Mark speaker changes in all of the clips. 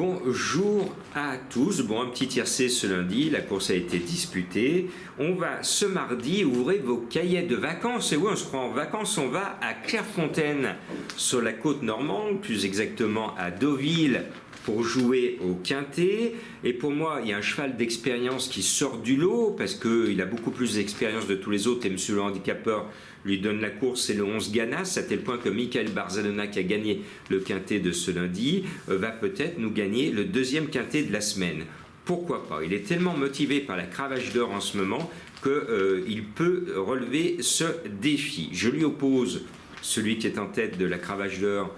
Speaker 1: Bonjour à tous, bon un petit tiercé ce lundi, la course a été disputée. On va ce mardi ouvrir vos cahiers de vacances, et oui on se croit en vacances, on va à Clairefontaine sur la côte normande, plus exactement à Deauville pour jouer au quintet. Et pour moi il y a un cheval d'expérience qui sort du lot parce qu'il a beaucoup plus d'expérience de tous les autres et monsieur le handicapeur lui donne la course, c'est le 11 Ganas, à tel point que Michael Barzalona qui a gagné le quintet de ce lundi va peut-être nous gagner le deuxième quintet de la semaine. Pourquoi pas? Il est tellement motivé par la cravache d'or en ce moment qu'il peut relever ce défi. Je lui oppose celui qui est en tête de la cravache d'or,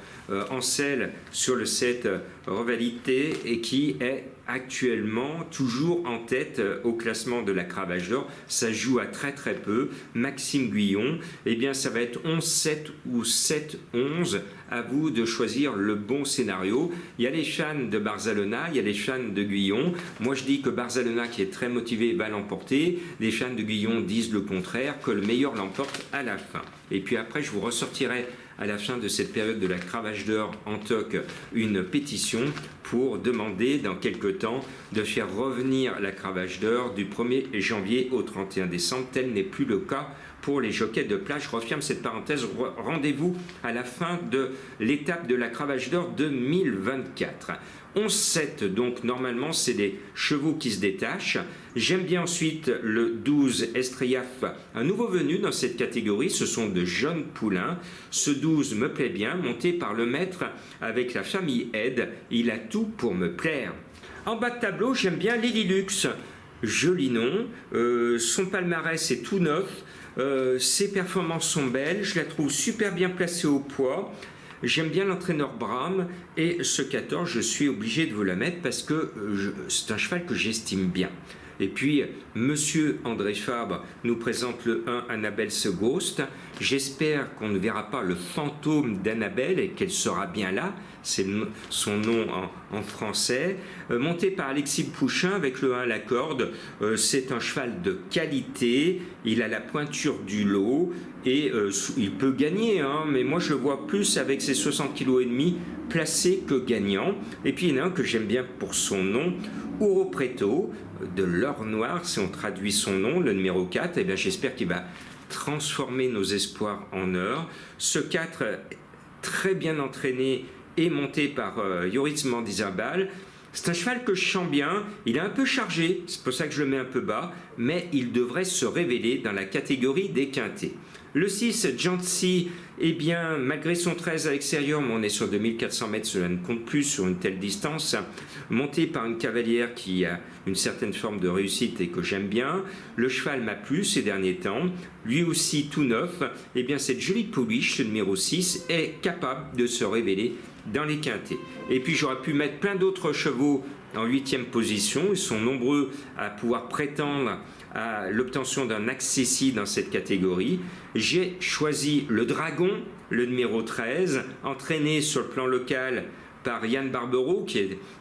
Speaker 1: Ancel, sur le 7 Revalité, et qui est actuellement toujours en tête au classement de la cravache d'or. Ça joue à très très peu. Maxime Guyon, eh bien ça va être 11-7 ou 7-11. À vous de choisir le bon scénario. Il y a les fans de Barzalona, il y a les fans de Guyon. Moi je dis que Barzalona, qui est très motivé, va l'emporter. Les fans de Guyon disent le contraire, que le meilleur l'emporte à la fin. Et puis après je vous ressortirai à la fin de cette période de la cravache d'or en toc une pétition pour demander dans quelques temps de faire revenir la cravache d'or du 1er janvier au 31 décembre. Tel n'est plus le cas pour les jockeys de plage. Je referme cette parenthèse. Rendez-vous à la fin de l'étape de la cravache d'or 2024. 11-7, donc normalement c'est des chevaux qui se détachent. J'aime bien ensuite le 12 Estrellaf, un nouveau venu dans cette catégorie, ce sont de jeunes poulains. Ce 12 me plaît bien, monté par le maître avec la famille Aide, il a tout pour me plaire. En bas de tableau, j'aime bien Lily Lux, joli nom, son palmarès est tout neuf, ses performances sont belles, je la trouve super bien placée au poids. J'aime bien l'entraîneur Bram, et ce 14, je suis obligé de vous la mettre parce que c'est un cheval que j'estime bien. Et puis, monsieur André Fabre nous présente le 1 Annabelle's Ghost. J'espère qu'on ne verra pas le fantôme d'Annabelle et qu'elle sera bien là. C'est son nom en français. Monté par Alexis Pouchin avec le 1 La Corde. C'est un cheval de qualité. Il a la pointure du lot et il peut gagner. Mais moi, je le vois plus avec ses 60,5 kg placé que gagnant. Et puis, il y en a un que j'aime bien pour son nom, Ouro Preto, de l'or noir, si on traduit son nom, le numéro 4, eh bien j'espère qu'il va transformer nos espoirs en or. Ce 4, très bien entraîné et monté par Yoritz Mendizabal. C'est un cheval que je sens bien, il est un peu chargé, c'est pour ça que je le mets un peu bas, mais il devrait se révéler dans la catégorie des quintés. Le 6, Jancy, eh bien, malgré son 13 à l'extérieur, mais on est sur 2400 mètres, cela ne compte plus sur une telle distance, monté par une cavalière qui a une certaine forme de réussite et que j'aime bien. Le cheval m'a plu ces derniers temps, lui aussi tout neuf, eh bien, cette jolie pouliche, ce numéro 6, est capable de se révéler dans les quintés. Et puis j'aurais pu mettre plein d'autres chevaux en 8e position, ils sont nombreux à pouvoir prétendre à l'obtention d'un accessi dans cette catégorie. J'ai choisi le Dragon, le numéro 13, entraîné sur le plan local par Yann Barbero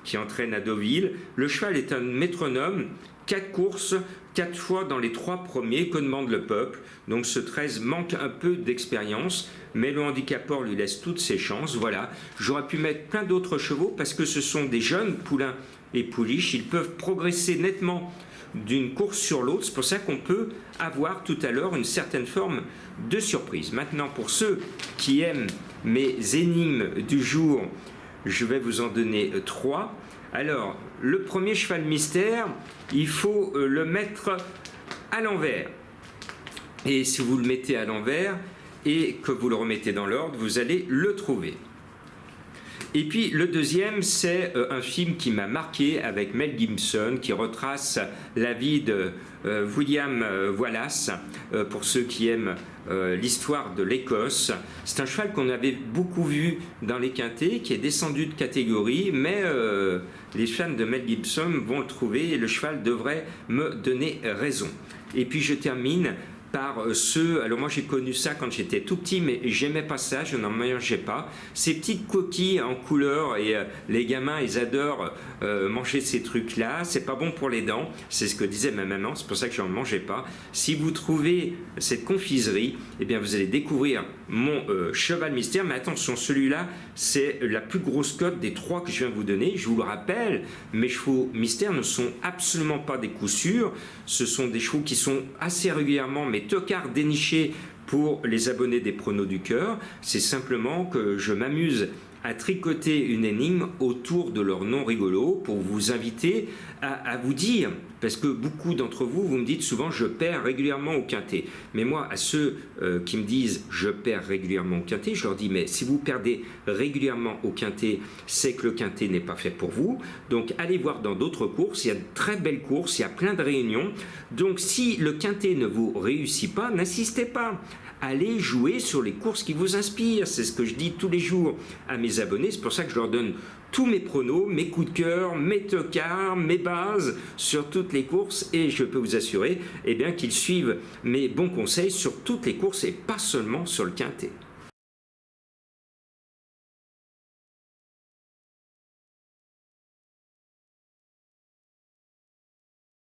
Speaker 1: qui entraîne à Deauville. Le cheval est un métronome, 4 courses, 4 fois dans les 3 premiers, que demande le peuple. Donc ce 13 manque un peu d'expérience, mais le handicapeur lui laisse toutes ses chances. Voilà, j'aurais pu mettre plein d'autres chevaux parce que ce sont des jeunes poulains et pouliches, ils peuvent progresser nettement d'une course sur l'autre, c'est pour ça qu'on peut avoir tout à l'heure une certaine forme de surprise. Maintenant, pour ceux qui aiment mes énigmes du jour, je vais vous en donner 3. Alors, le premier cheval mystère, il faut le mettre à l'envers. Et si vous le mettez à l'envers et que vous le remettez dans l'ordre, vous allez le trouver. Et puis le deuxième, c'est un film qui m'a marqué avec Mel Gibson qui retrace la vie de William Wallace, pour ceux qui aiment l'histoire de l'Écosse. C'est un cheval qu'on avait beaucoup vu dans les quintets, qui est descendu de catégorie, mais les fans de Mel Gibson vont le trouver et le cheval devrait me donner raison. Et puis je termine par ceux, alors moi j'ai connu ça quand j'étais tout petit, mais j'aimais pas ça, je n'en mangeais pas, ces petites coquilles en couleur, et les gamins ils adorent manger ces trucs là, c'est pas bon pour les dents, c'est ce que disait ma maman, c'est pour ça que j'en mangeais pas. Si vous trouvez cette confiserie, eh bien vous allez découvrir mon cheval mystère, mais attention, celui-là c'est la plus grosse cote des 3 que je viens de vous donner. Je vous le rappelle, mes chevaux mystères ne sont absolument pas des coups sûrs, ce sont des chevaux qui sont assez régulièrement mais tocards dénichés pour les abonnés des pronos du cœur. C'est simplement que je m'amuse à tricoter une énigme autour de leur nom rigolo pour vous inviter à vous dire, parce que beaucoup d'entre vous, vous me dites souvent je perds régulièrement au quintet. Mais moi, à ceux qui me disent je perds régulièrement au quintet, je leur dis mais si vous perdez régulièrement au quintet, c'est que le quintet n'est pas fait pour vous. Donc allez voir dans d'autres courses, il y a de très belles courses, il y a plein de réunions. Donc si le quintet ne vous réussit pas, n'insistez pas. Allez jouer sur les courses qui vous inspirent. C'est ce que je dis tous les jours à mes abonnés. C'est pour ça que je leur donne tous mes pronos, mes coups de cœur, mes tocards, mes bases sur toutes les courses. Et je peux vous assurer qu'ils suivent mes bons conseils sur toutes les courses et pas seulement sur le quintet.